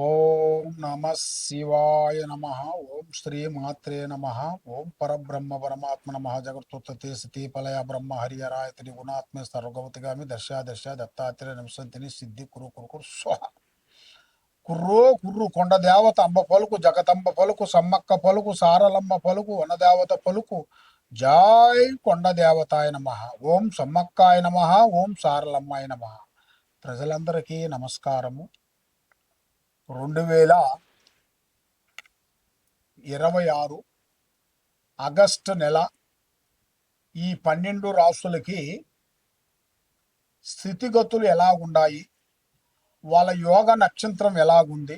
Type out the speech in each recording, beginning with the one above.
ఓం నమ శివాయ నమ. ఓం శ్రీ మాత్రే నమ. ఓం పరబ్రహ్మ పరమాత్మ నమ. జగత్తుత్పత్తి స్థితి పలయ బ్రహ్మ హరియరాయతిని గుణాత్మ సర్వగవతిగామి దర్శ దర్శ దత్తాత్రేయ నింసంతిని సిద్ధి కురు కురు కురు స్వహ. కుర్రో కుర్రు కొండ దేవత అంబ పలుకు, జగతంబ పలుకు, సమ్మక్క పలుకు, సారలమ్మ పలుకు, వనదేవత పలుకు. జై కొండ దేవతాయ నమ. ఓం సమ్మక్కాయ నమ. ఓం సారలమ్మాయ నమ. ప్రజలందరికీ నమస్కారము. 2026 ఆగస్టు నెల ఈ 12 రాసులకి స్థితిగతులు ఎలాగుండాయి, వాళ్ళ యోగ నక్షత్రం ఎలాగుంది,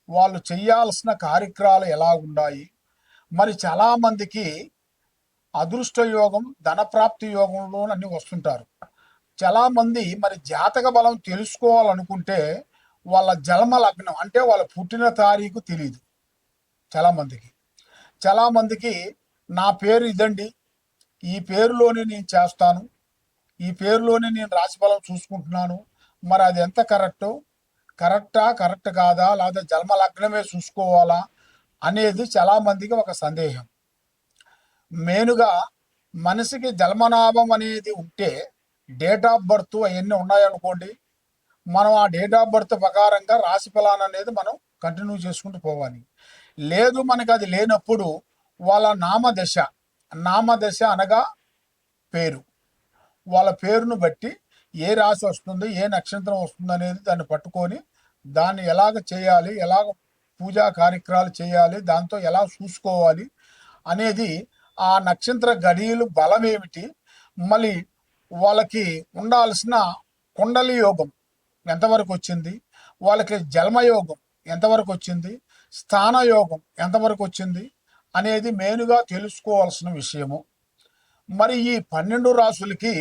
వాళ్ళు చేయాల్సిన కార్యక్రమాలు ఎలాగుండాయి. మరి చాలామందికి అదృష్ట యోగం, ధనప్రాప్తి యోగంలో అన్నీ వస్తుంటారు. చాలామంది మరి జాతక బలం తెలుసుకోవాలనుకుంటే వాళ్ళ జన్మ లగ్నం అంటే వాళ్ళ పుట్టిన తారీఖు తెలియదు చాలామందికి నా పేరు ఇదండి, ఈ పేరులోనే నేను చేస్తాను, ఈ పేరులోనే నేను రాశిఫలం చూసుకుంటున్నాను, మరి అది ఎంత కరెక్ట్ కాదా, లేదా జన్మ లగ్నమే చూసుకోవాలా అనేది చాలామందికి ఒక సందేహం. మెయిన్గా మనిషికి జన్మనాభం అనేది ఉంటే డేట్ ఆఫ్ బర్త్ అవన్నీ ఉన్నాయనుకోండి, మనం ఆ డేట్ ఆఫ్ బర్త్ ప్రకారంగా రాశి ఫలాన్ని అనేది మనం కంటిన్యూ చేసుకుంటూ పోవాలి. లేదు మనకి అది లేనప్పుడు వాళ్ళ నామదశ అనగా పేరు, వాళ్ళ పేరును బట్టి ఏ రాశి వస్తుంది, ఏ నక్షత్రం వస్తుంది అనేది దాన్ని పట్టుకొని దాన్ని ఎలాగ చేయాలి, ఎలాగ పూజా కార్యక్రమాలు చేయాలి, దాంతో ఎలా చూసుకోవాలి అనేది, ఆ నక్షత్ర గడియలు బలం ఏమిటి, మళ్ళీ వాళ్ళకి ఉండాల్సిన కుండలి యోగం ఎంతవరకు వచ్చింది, వాళ్ళకి జన్మయోగం ఎంతవరకు వచ్చింది, స్థానయోగం ఎంతవరకు వచ్చింది అనేది మెయిన్గా తెలుసుకోవాల్సిన విషయము. మరి ఈ 12 రాసులకి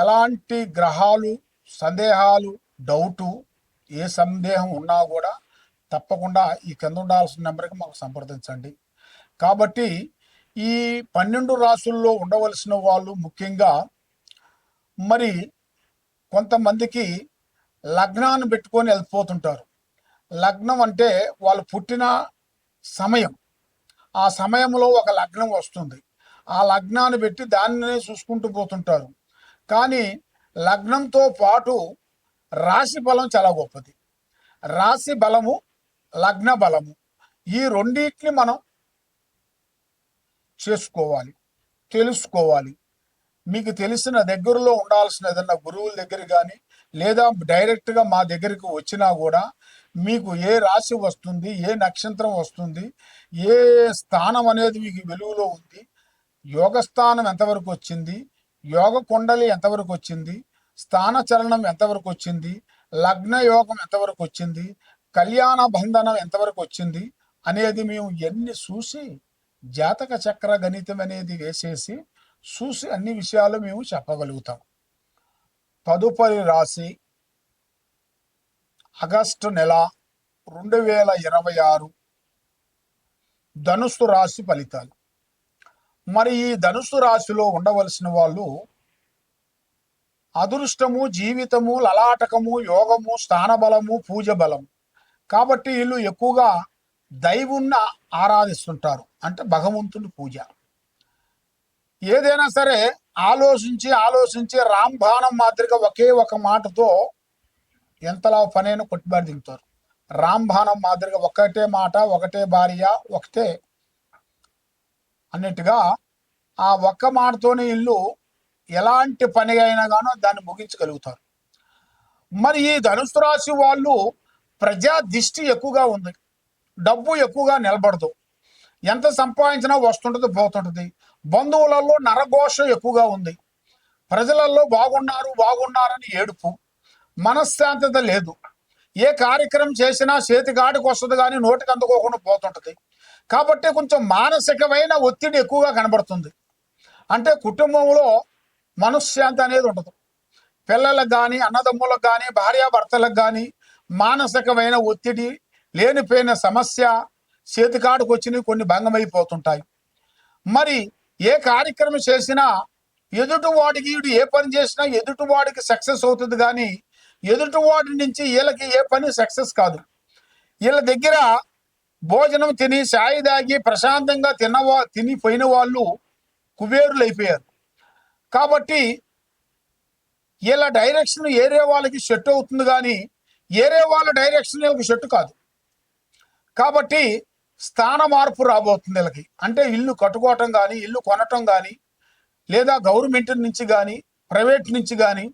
ఎలాంటి గ్రహాలు, సందేహాలు, డౌటు, ఏ సందేహం ఉన్నా కూడా తప్పకుండా ఈ కింద ఉండాల్సిన నెంబర్కి మాకు సంప్రదించండి. కాబట్టి ఈ 12 రాసుల్లో ఉండవలసిన వాళ్ళు ముఖ్యంగా మరి కొంతమందికి లగ్నాన్ని పెట్టుకొని వెళ్ళిపోతుంటారు. లగ్నం అంటే వాళ్ళు పుట్టిన సమయం, ఆ సమయంలో ఒక లగ్నం వస్తుంది, ఆ లగ్నాన్ని పెట్టి దానినే చూసుకుంటూ పోతుంటారు. కానీ లగ్నంతో పాటు రాశి బలం చాలా గొప్పది. రాశి బలము, లగ్న బలము, ఈ రెండింటిని మనం చేసుకోవాలి, తెలుసుకోవాలి. మీకు తెలిసిన దగ్గరలో ఉండాల్సిన ఏదన్నా గురువుల దగ్గర కానీ, లేదా డైరెక్ట్గా మా దగ్గరికి వచ్చినా కూడా మీకు ఏ రాశి వస్తుంది, ఏ నక్షత్రం వస్తుంది, ఏ స్థానం అనేది మీకు వెలుగులో ఉంది, యోగస్థానం ఎంతవరకు వచ్చింది, యోగ కుండలి ఎంతవరకు వచ్చింది, స్థాన చలనం ఎంతవరకు వచ్చింది, లగ్న యోగం ఎంతవరకు వచ్చింది, కళ్యాణ బంధనం ఎంతవరకు వచ్చింది అనేది మేము ఎన్ని చూసి జాతక చక్ర గణితం అనేది వేసేసి చూసి అన్ని విషయాలు మేము చెప్పగలుగుతాం. తదుపరి రాశి ఆగస్టు నెల 2026 ధనుస్సు రాశి ఫలితాలు. మరి ఈ ధనుస్సు రాశిలో ఉండవలసిన వాళ్ళు అదృష్టము, జీవితము, లలాటకము, యోగము, స్థానబలము, పూజ బలము. కాబట్టి వీళ్ళు ఎక్కువగా దైవుణ్ణి ఆరాధిస్తుంటారు, అంటే భగవంతుని పూజ. ఏదైనా సరే ఆలోచించి రాంబాణం మాదిరిగా ఒకే ఒక మాటతో ఎంతలా పనైనా కొట్టుబాటు దిగుతారు. రాంబాణం మాదిరిగా ఒకటే మాట, ఒకటే భార్య, ఒకటే అన్నట్టుగా ఆ ఒక్క మాటతోనే ఇల్లు ఎలాంటి పని అయినా గానో దాన్ని ముగించగలుగుతారు. మరి ఈ ధనుసు రాశి వాళ్ళు ప్రజా దిష్టి ఎక్కువగా ఉంది, డబ్బు ఎక్కువగా నిలబడదు, ఎంత సంపాదించినా వస్తుంటుంది పోతుంటుంది, బంధువులలో నరఘోష ఎక్కువగా ఉంది, ప్రజలలో బాగున్నారని ఏడుపు, మనశ్శాంతత లేదు, ఏ కార్యక్రమం చేసినా చేతికాడికి వస్తుంది కానీ నోటికి అందుకోకుండా పోతుంటుంది. కాబట్టి కొంచెం మానసికమైన ఒత్తిడి ఎక్కువగా కనబడుతుంది. అంటే కుటుంబంలో మనశ్శాంతి అనేది ఉండదు. పిల్లలకు కానీ, అన్నదమ్ములకు కానీ, భార్యాభర్తలకు కానీ మానసికమైన ఒత్తిడి, లేనిపోయిన సమస్య, చేతికాడికి వచ్చినవి కొన్ని భంగమైపోతుంటాయి. మరి ఏ కార్యక్రమం చేసినా ఎదుటివాడికి, వీడు ఏ పని చేసినా ఎదుటివాడికి సక్సెస్ అవుతుంది కానీ ఎదుటివాడి నుంచి వీళ్ళకి ఏ పని సక్సెస్ కాదు. వీళ్ళ దగ్గర భోజనం తిని సాయి దాగి ప్రశాంతంగా తినిపోయిన వాళ్ళు కుబేరులు అయిపోయారు. కాబట్టి వీళ్ళ డైరెక్షన్ ఏరే వాళ్ళకి సెట్ అవుతుంది, కానీ ఏరే వాళ్ళ డైరెక్షన్ వీళ్ళకి సెట్ కాదు. కాబట్టి స్థాన మార్పు రాబోతుంది వీళ్ళకి. అంటే ఇల్లు కట్టుకోవటం కానీ, ఇల్లు కొనటం కానీ, లేదా గవర్నమెంట్ నుంచి కానీ, ప్రైవేట్ నుంచి కానీ,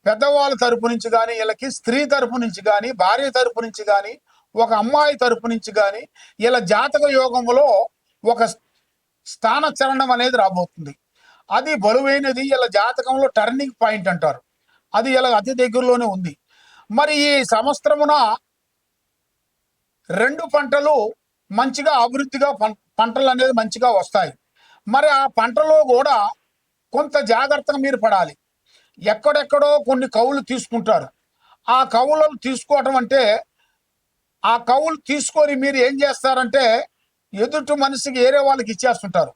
పెద్దవాళ్ళ తరపు నుంచి కానీ, వీళ్ళకి స్త్రీ తరపు నుంచి కానీ, భార్య తరపు నుంచి కానీ, ఒక అమ్మాయి తరపు నుంచి కానీ, వీళ్ళ జాతక యోగంలో ఒక స్థాన చలనం అనేది రాబోతుంది. అది బరువైనది. వీళ్ళ జాతకంలో టర్నింగ్ పాయింట్ అంటారు. అది ఇలా అతి దగ్గరలోనే ఉంది. మరి ఈ సంవత్సరమున 2 పంటలు మంచిగా అభివృద్ధిగా పంటలు అనేది మంచిగా వస్తాయి. మరి ఆ పంటలో కూడా కొంత జాగ్రత్తగా మీరు పడాలి. ఎక్కడెక్కడో కొన్ని కవులు తీసుకుంటారు. ఆ కవులను తీసుకోవటం అంటే, ఆ కవులు తీసుకొని మీరు ఏం చేస్తారంటే ఎదుటి మనిషికి ఏరే వాళ్ళకి ఇచ్చేస్తుంటారు,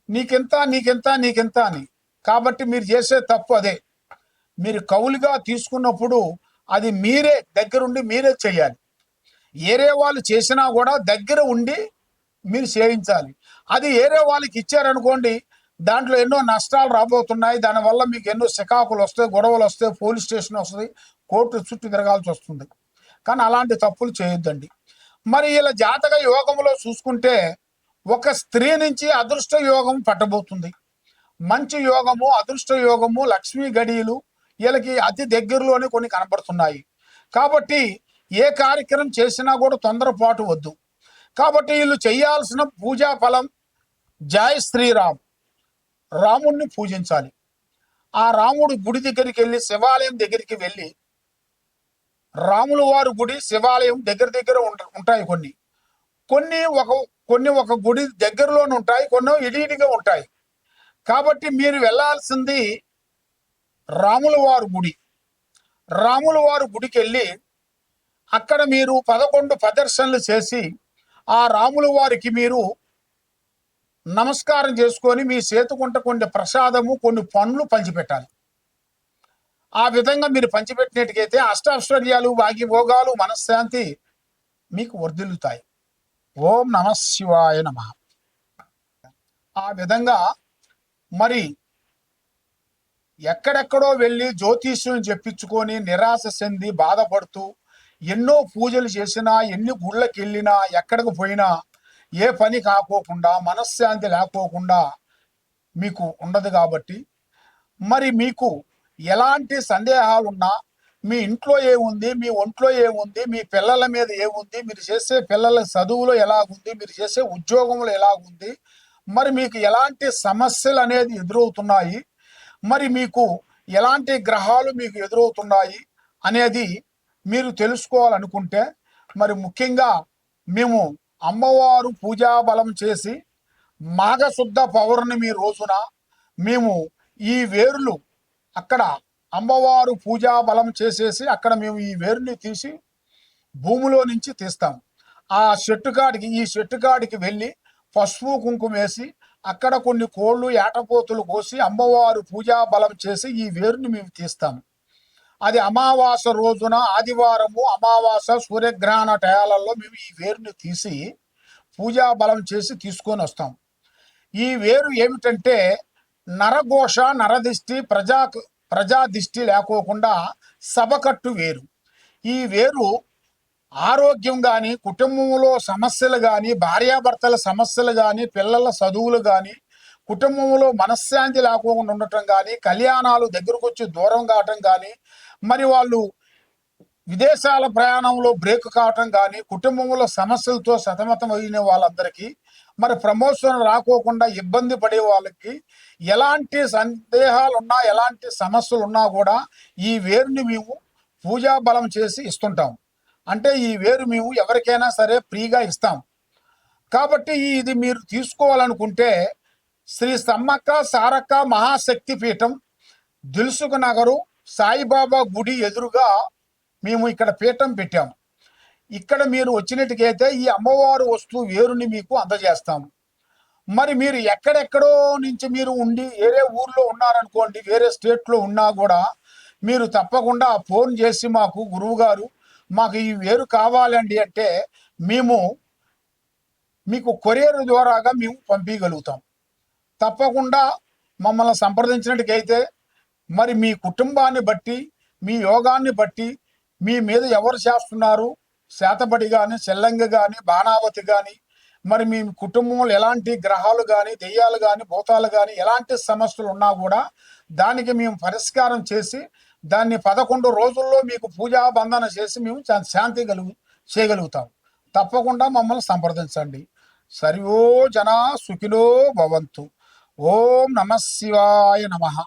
నీకెంత నీకెంత నీకెంత అని. కాబట్టి మీరు చేసే తప్పు అదే. మీరు కవులుగా తీసుకున్నప్పుడు అది మీరే దగ్గరుండి మీరే చేయాలి. ఏరే వాళ్ళు చేసినా కూడా దగ్గర ఉండి మీరు చేయించాలి. అది ఏరే వాళ్ళకి ఇచ్చారనుకోండి, దాంట్లో ఎన్నో నష్టాలు రాబోతున్నాయి. దానివల్ల మీకు ఎన్నో సికాకులు వస్తాయి, గొడవలు వస్తాయి, పోలీస్ స్టేషన్ వస్తుంది, కోర్టు చుట్టూ తిరగాల్సి వస్తుంది. కానీ అలాంటి తప్పులు చేయొద్దండి. మరి ఇలా జాతక యోగంలో చూసుకుంటే ఒక స్త్రీ నుంచి అదృష్ట యోగం పట్టబోతుంది. మంచి యోగము, అదృష్ట యోగము, లక్ష్మీ గడియలు వీళ్ళకి అతి దగ్గరలోనే కొన్ని కనబడుతున్నాయి. కాబట్టి ఏ కార్యక్రమం చేసినా కూడా తొందరపాటు వద్దు. కాబట్టి వీళ్ళు చేయాల్సిన పూజా ఫలం జై శ్రీరామ్, రాముణ్ణి పూజించాలి. ఆ రాముడు గుడి దగ్గరికి వెళ్ళి, శివాలయం దగ్గరికి వెళ్ళి, రాముల వారి గుడి శివాలయం దగ్గర దగ్గర ఉంటాయి. కొన్ని ఒక గుడి దగ్గరలోనే ఉంటాయి, కొన్ని ఇడిగా ఉంటాయి. కాబట్టి మీరు వెళ్ళాల్సింది రాముల వారి గుడి. రాముల వారి గుడికి వెళ్ళి అక్కడ మీరు 11 ప్రదర్శనలు చేసి ఆ రాముల వారికి మీరు నమస్కారం చేసుకొని మీ చేతుకుంట కొన్ని ప్రసాదము, కొన్ని పండ్లు పంచిపెట్టాలి. ఆ విధంగా మీరు పంచిపెట్టినట్టుకైతే అష్టాశ్వర్యాలు, భాగ్యభోగాలు, మనశ్శాంతి మీకు వర్ధిల్లుతాయి. ఓం నమ శివాయ నమః. ఆ విధంగా మరి ఎక్కడెక్కడో వెళ్ళి జ్యోతిష్యం చెప్పించుకొని నిరాశ చెంది బాధపడుతూ ఎన్నో పూజలు చేసినా, ఎన్ని గుళ్ళకి వెళ్ళినా, ఎక్కడికి పోయినా ఏ పని కాకోకుండా, మనశ్శాంతి లేకోకుండా మీకు ఉండదు. కాబట్టి మరి మీకు ఎలాంటి సందేహాలున్నా, మీ ఇంట్లో ఏముంది, మీ ఒంట్లో ఏముంది, మీ పిల్లల మీద ఏముంది, మీరు చేసే పిల్లల చదువులో ఎలాగుంది, మీరు చేసే ఉద్యోగంలో ఎలాగుంది, మరి మీకు ఎలాంటి సమస్యలు అనేది ఎదురవుతున్నాయి, మరి మీకు ఎలాంటి గ్రహాలు మీకు ఎదురవుతున్నాయి అనేది మీరు తెలుసుకోవాలనుకుంటే, మరి ముఖ్యంగా మేము అమ్మవారు పూజా బలం చేసి మాఘశుద్ధ పౌర్ణమి రోజున మేము ఈ వేరులు అక్కడ అమ్మవారు పూజా బలం చేసేసి అక్కడ మేము ఈ వేరుని తీసి భూమిలో నుంచి తీస్తాం. ఆ ఈ చెట్టు కాడికి వెళ్ళి పసుపు కుంకుమ వేసి అక్కడ కొన్ని కోళ్ళు, ఏటపోతులు కోసి అమ్మవారు పూజా బలం చేసి ఈ వేరుని మేము తీస్తాము. అది అమావాస రోజున, ఆదివారము అమావాస సూర్యగ్రహణ టయాలలో మేము ఈ వేరుని తీసి పూజా బలం చేసి తీసుకొని వస్తాం. ఈ వేరు ఏమిటంటే నరఘోష, నరదిష్టి, ప్రజా దిష్టి లేకోకుండా సభకట్టు వేరు. ఈ వేరు ఆరోగ్యం కానీ, కుటుంబంలో సమస్యలు కానీ, భార్యాభర్తల సమస్యలు కానీ, పిల్లల చదువులు కానీ, కుటుంబంలో మనశ్శాంతి లేకుండా ఉండటం కానీ, కళ్యాణాలు దగ్గరకు వచ్చి దూరం కావటం కానీ, మరి వాళ్ళు విదేశాల ప్రయాణంలో బ్రేక్ కావటం కానీ, కుటుంబంలో సమస్యలతో సతమతం అయిన వాళ్ళందరికీ, మరి ప్రమోషన్ రాకోకుండా ఇబ్బంది పడే వాళ్ళకి, ఎలాంటి సందేహాలు ఉన్నా, ఎలాంటి సమస్యలు ఉన్నా కూడా ఈ వేరుని మేము పూజా బలం చేసి ఇస్తుంటాం. అంటే ఈ వేరు మేము ఎవరికైనా సరే ఫ్రీగా ఇస్తాం. కాబట్టి ఇది మీరు తీసుకోవాలనుకుంటే శ్రీ సమ్మక్క సారక్క మహాశక్తి పీఠం, దిల్సుఖ్ నగరు, సాయిబాబా గుడి ఎదురుగా మేము ఇక్కడ పీఠం పెట్టాము. ఇక్కడ మీరు వచ్చినట్టుకైతే ఈ అమ్మవారు వస్తువు వేరుని మీకు అందజేస్తాము. మరి మీరు ఎక్కడెక్కడో నుంచి మీరు ఉండి వేరే ఊర్లో ఉన్నారనుకోండి, వేరే స్టేట్లో ఉన్నా కూడా మీరు తప్పకుండా ఫోన్ చేసి మాకు గురువు గారు మాకు ఈ వేరు కావాలండి అంటే మేము మీకు కొరియర్ ద్వారాగా మేము పంపించగలుగుతాం. తప్పకుండా మమ్మల్ని సంప్రదించినట్టుకైతే మరి మీ కుటుంబాన్ని బట్టి, మీ యోగాన్ని బట్టి, మీ మీద ఎవరు చేస్తున్నారు, శాతపడి కానీ, చెల్లంగి కానీ, బాణావతి కానీ, మరి మీ కుటుంబంలో ఎలాంటి గ్రహాలు కానీ, దెయ్యాలు కానీ, భూతాలు కానీ, ఎలాంటి సమస్యలు ఉన్నా కూడా దానికి మేము పరిష్కారం చేసి దాన్ని 11 రోజుల్లో మీకు పూజా బంధన చేసి మేము శాంతి చేయగలుగుతాం. తప్పకుండా మమ్మల్ని సంప్రదించండి. సర్వో జనా సుఖినో భవంతు. ఓం నమ శివాయ నమః.